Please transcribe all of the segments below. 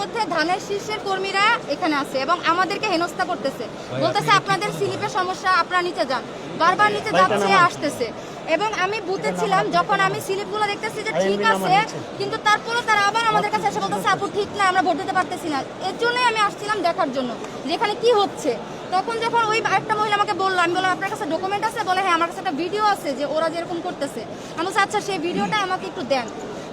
মধ্যে ধানের শীর্ষের কর্মীরা এখানে আছে এবং আমাদেরকে হেনস্থা করতেছে, বলতেছে আপনাদের স্লিপের সমস্যা, আপনারা নিচে যান, বারবার নিচে যাচ্ছে আসতেছে। এবং আমি বুথে ছিলাম, যখন আমি স্লিপগুলো দেখতেছি যে ঠিক আছে, কিন্তু তারপরে তারা আবার আমাদের কাছে এসে বলতেছে আপু ঠিক না, আমরা ভোট দিতে পারতেছি না। এর জন্যই আমি আসছিলাম দেখার জন্য যে এখানে কি হচ্ছে। তখন যখন ওই একটা মহিলা আমাকে বললো, আমি বললাম আপনার কাছে ডকুমেন্ট আছে? বলে হ্যাঁ আমার কাছে একটা ভিডিও আছে যে ওরা যেরকম করতেছে। আমি বলছি আচ্ছা সেই ভিডিওটা আমাকে একটু দেন।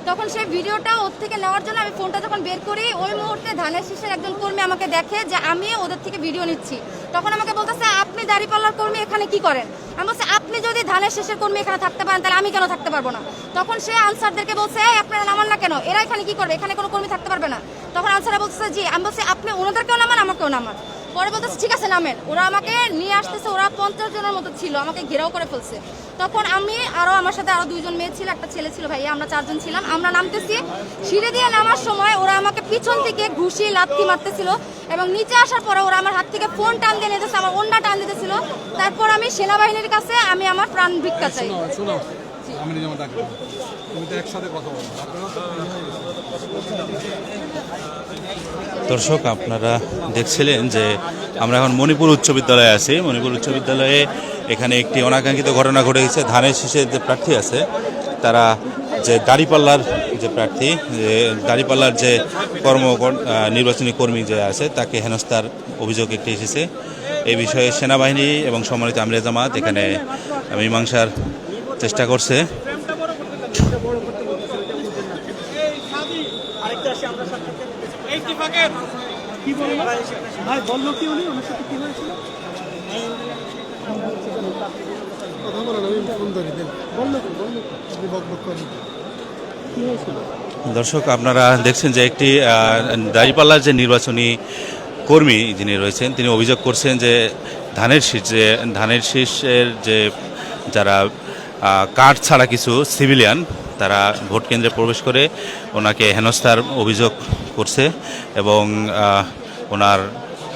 তখন সেই ভিডিওটা ওর থেকে নেওয়ার জন্য আমি ফোনটা যখন বের করি, ওই মুহূর্তে ধানের শীষের একজন কর্মী আমাকে দেখে যে আমি ওদের থেকে ভিডিও নিচ্ছি। তখন আমাকে বলতেছে আপনি দাঁড়িপাল্লার কর্মী এখানে কি করেন? আমি বলছি আপনি যদি ধানের শীষের কর্মী এখানে থাকতে পারেন তাহলে আমি কেন থাকতে পারবো না? তখন সে আনসারদেরকে বলছে আপনারা নামান না কেন, এরা এখানে কি করবে, এখানে কোনো কর্মী থাকতে পারবে না। তখন আনসাররা বলতেছে জি। আমি বলছি আপনি ওনাদেরকেও নামান আমাকেও নামান। পরে বলতেছে ঠিক আছে নামেন। ওরা আমাকে নিয়ে আসতেছে, ওরা 50 জনের মতো ছিল, আমাকে ঘেরাও করে ফেলছে। তখন আমি আমার সাথে আরো 2জন মেয়ে ছিল, একটা ছেলে ছিল, ভাইয়া আমরা 4 জন ছিলাম। আমরা নামতেছি, সিঁড়ি দিয়ে নামার সময় ওরা আমাকে পিছন থেকে ঘুষি লাথি মারতেছিল এবং নিচে আসার পরে ওরা আমার হাত থেকে ফোন টান দিয়ে নিতেছে, আমার ওন্না টান দিতেছিল। তারপর আমি সেনাবাহিনীর কাছে আমি আমার প্রাণ ভিক্ষা চাই। দর্শক আপনারা দেখছিলেন যে আমরা এখন মণিপুর উচ্চ বিদ্যালয়ে আছি। মণিপুর উচ্চ বিদ্যালয়ে এখানে একটি অনাকাঙ্ক্ষিত ঘটনা ঘটে গেছে। ধানের শীষের যে প্রার্থী আছে তারা যে দাঁড়িপাল্লার যে প্রার্থী, দাঁড়িপাল্লার যে নির্বাচনী কর্মী যে আছে তাকে হেনস্থার অভিযোগ একটি এসেছে। এই বিষয়ে সেনাবাহিনী এবং সম্মানিত আমিরে জামাত এখানে মীমাংসার চেষ্টা করছে। দর্শক আপনারা দেখছেন যে একটি দাঁড়িপাল্লার যে নির্বাচনী কর্মী যিনি রয়েছেন তিনি অভিযোগ করছেন যে ধানের শীষের যে যারা কার্ড ছাড়া কিছু সিভিলিয়ান তারা ভোট কেন্দ্রে প্রবেশ করে ওনাকে হেনস্থার অভিযোগ করছে এবং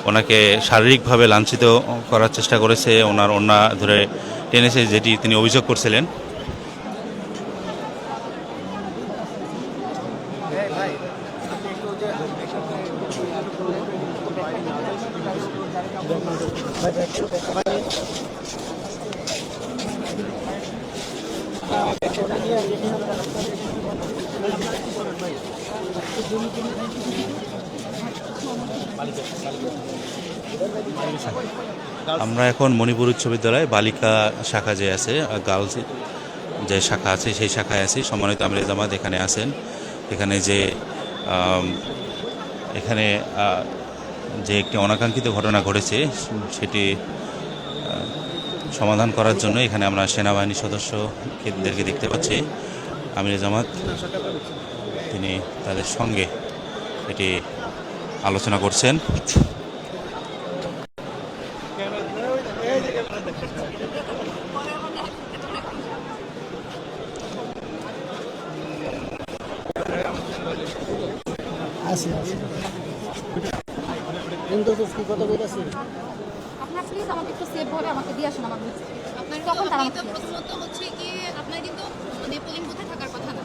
ওনাকে শারীরিকভাবে লাঞ্ছিত করার চেষ্টা করেছে, ওনার ওন্না ধরে টেনেছে, যেটি তিনি অভিযোগ করছিলেন। আমরা এখন মণিপুর উচ্চ বিদ্যালয় বালিকা শাখা যে আছে, গার্লস যে শাখা আছে সেই শাখায় আছি। সম্মানিত আমিরে জামাত এখানে আছেন। এখানে যে একটি অনাকাঙ্ক্ষিত ঘটনা ঘটেছে সেটি সমাধান করার জন্য এখানে আমরা সেনাবাহিনী সদস্যদেরকে দেখতে পাচ্ছি। আমিরে জামাত তিনি তাদের সঙ্গে এটি আলোচনা করছেন। আপনার প্লিজ আমাকে একটু সেভ ভাবে আমাকে দিয়ে আসুন আমার বুঝতে। আপনার প্রথমত হচ্ছে কি আপনার কিন্তু মানে পোলিং বুথে থাকার কথা না,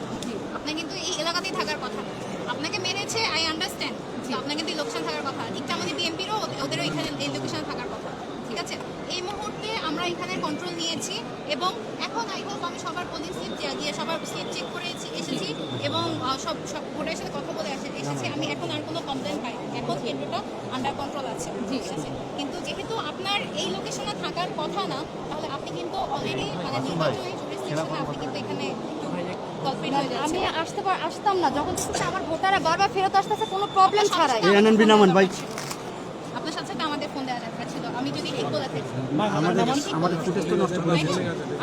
আপনার কিন্তু এই এলাকাতেই থাকার কথা। আপনাকে মেরেছে, আই আন্ডারস্ট্যান্ড, আপনার কিন্তু ইলেকশন থাকার কথা। ঠিক আমাদের বিএনপিরও ওদেরও এখানে এডুকেশন থাকার কথা। ঠিক আছে, এই মুহূর্তে আমরা এখানে কন্ট্রোল নিয়েছি এবং এখন আই হোপ আমি সবার পোলিং স্লিপ দিয়ে সবার স্লিপ চেক করে এসেছি এবং সব ভোটারের সাথে কথা বলে এসেছি। আমি এখন আর কোনো কমপ্লেন পাইনি, এখন কেন্দ্রটা আন্ডার কন্ট্রোল আছে। ঠিক আছে, কিন্তু যেহেতু আপনার এই লোকেশনে থাকার কথা না, তাহলে আপনি কিন্তু অলরেডি মানে নির্বাচনী জুরিসডিকশনে আপনি কিন্তু এখানে আমি আসতাম না যখন আমার ভোটাররা বারবার ফেরত আসতেছে কোনো প্রবলেম ছাড়াই। আপনার সাথে আমাদের ফোন দেওয়া দরকার ছিল, আমি যদি ঠিক বলে থাকি।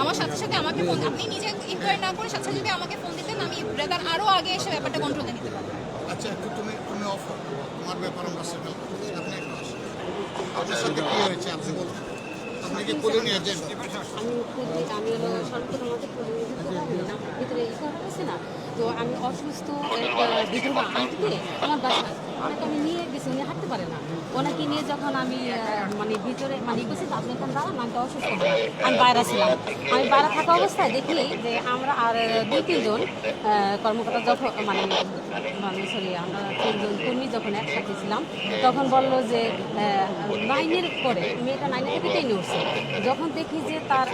আমার সাথে সাথে আমাকে ফোন, আপনি নিজে ইনকোয়ারি না করে সাথে যদি আমাকে ফোন দিতেন আমি ব্রাদার আরো আগে এসে ব্যাপারটা কন্ট্রোলে নিতে পারতাম। আচ্ছা তুমি অফার তোমার ব্যাপার আমরা সেটেল করছি। আপনি একটু আসেন, আপনার সাথে কি হয়েছে আপনি বলুন। আপনি কি পোলিং এজেন্ট? আমি ভিতরে ই করা হয়েছে না, তো আমি অসুস্থ বিধবা আন্টিকে আমার বাসা ওনাকে আমি নিয়ে গেছি, উনি হাঁটতে পারে না। ওনাকে নিয়ে যখন আমি মানে ভিতরে মানে গেছি, আপনি এখানে দাঁড়ান, আমি তো অসুস্থ না। আমি বাইরে ছিলাম। আমি বাইরে থাকা অবস্থায় দেখি যে আমরা আর 2-3 জন কর্মকর্তা যখন মানে সরি আমরা 3 জন কর্মী যখন একসাথে ছিলাম, তখন বললো যে 9-এর পরে মেয়েটা 9 থেকে 10-এ উঠছে। যখন দেখি যে তার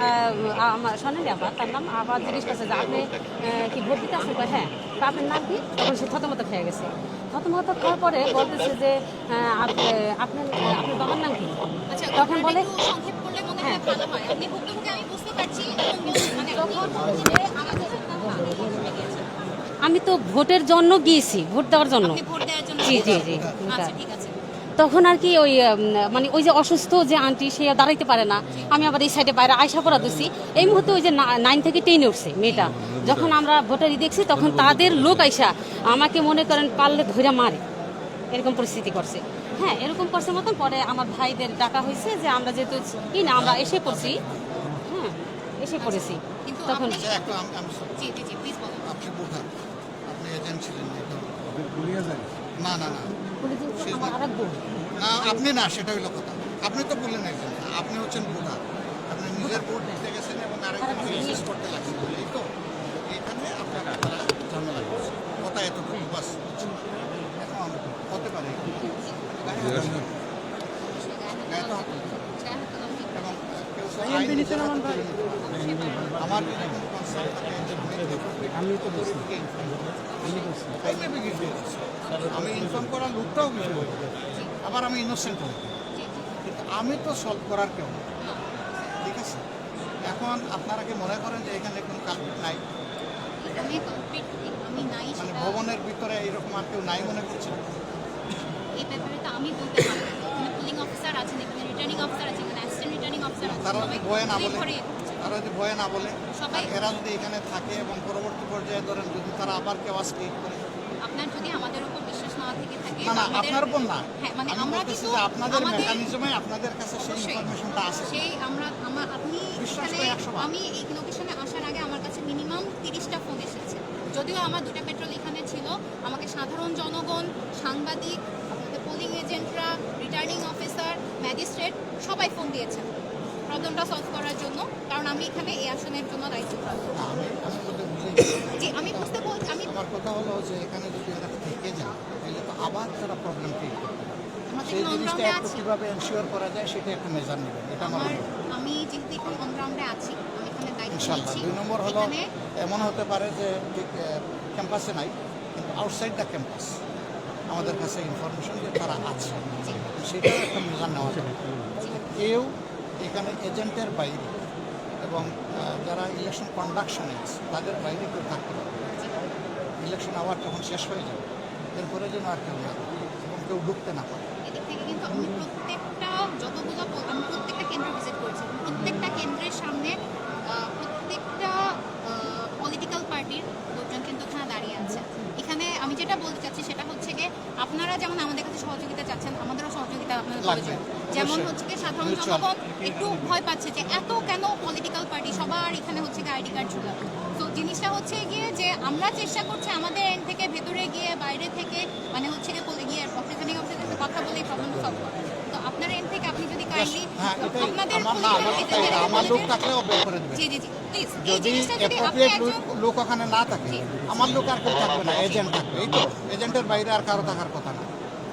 আমার স্বর্ণালী আপা, তার নাম, আবার জিজ্ঞেস করছে যে আপনি কি ভোট দিতে আসেন? হ্যাঁ। তা আপনার নাম কি? তখন সে থতমত খেয়ে গেছে। থতমত খাওয়ার পরে বলতেছে যে আপনার বাবার নাম কি? আচ্ছা, তখন বলে একটু সংক্ষেপ করলে মনে হয় ভালো হয়। আপনি ভুক্তভোগী আমি বুঝতে পারছি, মানে যখন যে আমাদের ভোটে গিয়েছেন। আমি তো ভোটের জন্য গিয়েছি, ভোট দেওয়ার জন্য। আপনি ভোট দেওয়ার জন্য জি জি জি। আচ্ছা, ঠিক আছে। তখন আর কি ওই মানে ওই যে অসুস্থ যে আন্টি, সে আর দাঁড়াইতে পারে না। আমি আবার এই সাইডে বাইরে আয়সা পড়া দিচ্ছি। এই মুহূর্তে ওই যে 9 থেকে 10-এ উঠছে মেয়েটা। যখন আমরা ভোটারি দেখছি, তখন তাদের লোক আইসা আমাকে মনে করেন পারলে ধরে মারে, এরকম পরিস্থিতি করছে। হ্যাঁ, এরকম করছে মতন পরে আমার ভাইদের ডাকা হয়েছে যে আমরা যেহেতু কি না আমরা এসে পড়ছি, হ্যাঁ এসে পড়েছি। কিন্তু তখন আপনি- আচ্ছা, একটু আমি sorry, G G G, please বলুন। আপনি বোঝান, আপনি এজেন্ট ছিলেন না, এটা না না না বলে যে আমার আরেক বোন। না, আপনি না, সেটা হইলো কথা। আপনি তো বললেন একজন, আপনি হচ্ছেন বোধা, আপনি নিজের ভোট দিতে গেছেন এবং আরেকজনকে রিসিভ করতে লাগছেন, এই তো এখানে আপনার তারা ঝামেলা করছে, কথা এতটুকু বাস। এখন হতে পারে গায়ে হাত দিবেন। গায়ে তো হাত দিবেন। এবং কেউ তো আইন নিজের হাতে তুলে নিতে পারে না। আমার যদি কোনো কনসার্ন থাকে যে আমি তো দরিদ্রকে আমি ইনফর্ম করার লোকটাও কিছু বলবো, আবার আমি ইনোসেন্ট হই, কিন্তু আমি তো সলভ করার কেউ না। ঠিক আছে, এখন আপনারা কি মনে করেন যে এখানে কোনো কালপিট নাই? আমি কমপ্লিট আমি নাই মানে সেটা ভবনের ভিতরে এরকম আর কেউ নাই মনে করছেন? এই ব্যাপারে তো আমি বলতে পারবো না। এখানে পুলিং অফিসার আছেন, এখানে রিটার্নিং অফিসার আছেন, এখানে অ্যাসিস্ট্যান্ট রিটার্নিং অফিসার আছেন। তারা যদি ভয়ে না বলে, ঘরে তারা যদি ভয়ে না বলে, সবাই- আর এরা যদি এখানে থাকে এবং পরবর্তী পর্যায়ে ধরেন যদি তারা আবার কেউ ক্রিয়েট করে, আপনার যদি আমাদের উপর বিশ্বাস না থেকে থাকে না না আমাদের- আপনার উপর না, হ্যাঁ, মানে আমি আমরা বলতেছি কিন্তু যে আপনাদের আমাদের- মেকানিজমে আপনাদের কাছে সেই অবশ্যই। ইনফরমেশনটা আছে। সেই আপনি বিশ্বাস তো এখানে 100 বার। আমি এই লোকেশনে আসার আগে আমার কাছে মিনিমাম 30টা ফোন এসেছে। যদিও আমার 2টা পেট্রোল এখানে ছিল, আমাকে সাধারণ জনগণ, সাংবাদিক, আপনাদের পোলিং এজেন্টরা, রিটার্নিং অফিসার, ম্যাজিস্ট্রেট সবাই ফোন দিয়েছেন প্রবলেমটা সলভ করার জন্য, কারণ আমি এখানে এই আসনের জন্য দায়িত্বপ্রাপ্ত। না, আমি যদি বুঝি, জি, আমি বুঝতে বলছি, আমি আমার কথা হলো যে এখানে যদি এরা থেকে যায় তাহলে তো আবার তারা প্রবলেম ক্রিয়েট করবে। আমাদের সেই অন জিনিসটা গ্রাউন্ডে একটু আছি। কীভাবে এনশিওর করা যায় সেটা একটু মেজার নেবেন, এটা আমার আমি যেহেতু এখন অন গ্রাউন্ডে আছি, আমি এখানে দায়িত্ব ইনশাল্লাহ। নিচ্ছি। 2 নম্বর হলো এখানে এমন হতে পারে যে ঠিক ক্যাম্পাসে নাই, কিন্তু আউটসাইড দ্য ক্যাম্পাস আমাদের কাছে ইনফরমেশন যে তারা আছে, সেটা একটা মেজার নেওয়া যাবে। কেউ এখানে এজেন্টের বাইরে এবং যারা ইলেকশন কন্ডাকশনে আছে তাদের বাইরে কেউ থাকতে পারে। ইলেকশন আবার যখন শেষ হয়ে যাবে এরপরে যেন আর কেউ না থাকে এবং কেউ ঢুকতে না পারে। এদিক থেকে কিন্তু আমি প্রত্যেকটা যতগুলো আমি প্রত্যেকটা কেন্দ্র ভিজিট করেছি, প্রত্যেকটা কেন্দ্রের সামনে প্রত্যেকটা পলিটিক্যাল পার্টির লোকজন কিন্তু এখানে দাঁড়িয়ে আছে। এখানে আমি যেটা বলতে চাচ্ছি সেটা হচ্ছে গিয়ে আপনারা যেমন আমাদের কাছে সহযোগিতা চাচ্ছেন, আমাদেরও সহযোগিতা আপনাদের প্রয়োজন। যেমন অবশ্যই। হচ্ছে গিয়ে সাধারণ Mutual. জনগণ একটু ভয় পাচ্ছে যে এত কেন পলিটিক্যাল পার্টি, সবার এখানে হচ্ছে গিয়ে আইডি কার্ড ঝুলা। তো জিনিসটা হচ্ছে গিয়ে যে আমরা চেষ্টা করছি আমাদের এন্ড থেকে ভেতরে গিয়ে বাইরে থেকে মানে হচ্ছে গিয়ে গিয়ে রিটার্নিং অফিসারের সাথে কথা বলে প্রবলেম সলভ করা। তো আপনার এন্ড থেকে আপনি যদি কাইন্ডলি হ্যাঁ, এটাই আপনাদের আমার না, আমার কথাই না, আমার লোক থাকলেও বের করে দেবে। জি জি জি প্লিজ এই যদি জিনিসটা যদি আপনি অ্যাপ্রোপ্রিয়েট একজন লোক ওখানে না থাকে, আমার লোক আর কেউ থাকবে না, এজেন্ট থাকবে। এই তো এজেন্টের বাইরে আর কারো থাকার কথা না।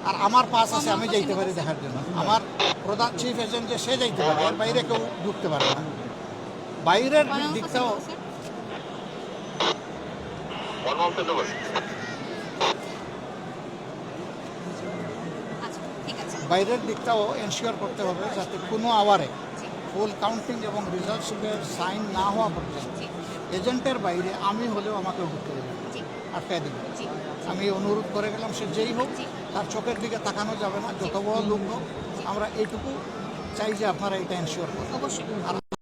আর আমার পাস আছে, আমি যাইতে পারি দেখার জন্য। আমার প্রধান চিফ এজেন্ট যে সে যাইতে পারে, এর বাইরে কেউ ঢুকতে পারবে না। বাইরের দিকটাও আচ্ছা ঠিক আছে বাইরের দিকটাও এনশিওর করতে হবে যাতে কোনো আওয়ারে ফুল কাউন্টিং এবং রিজাল্টসের সাইন না হওয়া পর্যন্ত এজেন্টের বাইরে আমি হলেও আমাকে ঢুকতে দেবে, জি আটকায় দেবে। জি আমি অনুরোধ করে গেলাম, সে যেই হোক তার চোখের দিকে তাকানো যাবে না, যত বড় লোক হোক। আমরা এইটুকু চাই যে আপনারা এটা এনশিওর করুন। অবশ্যই আর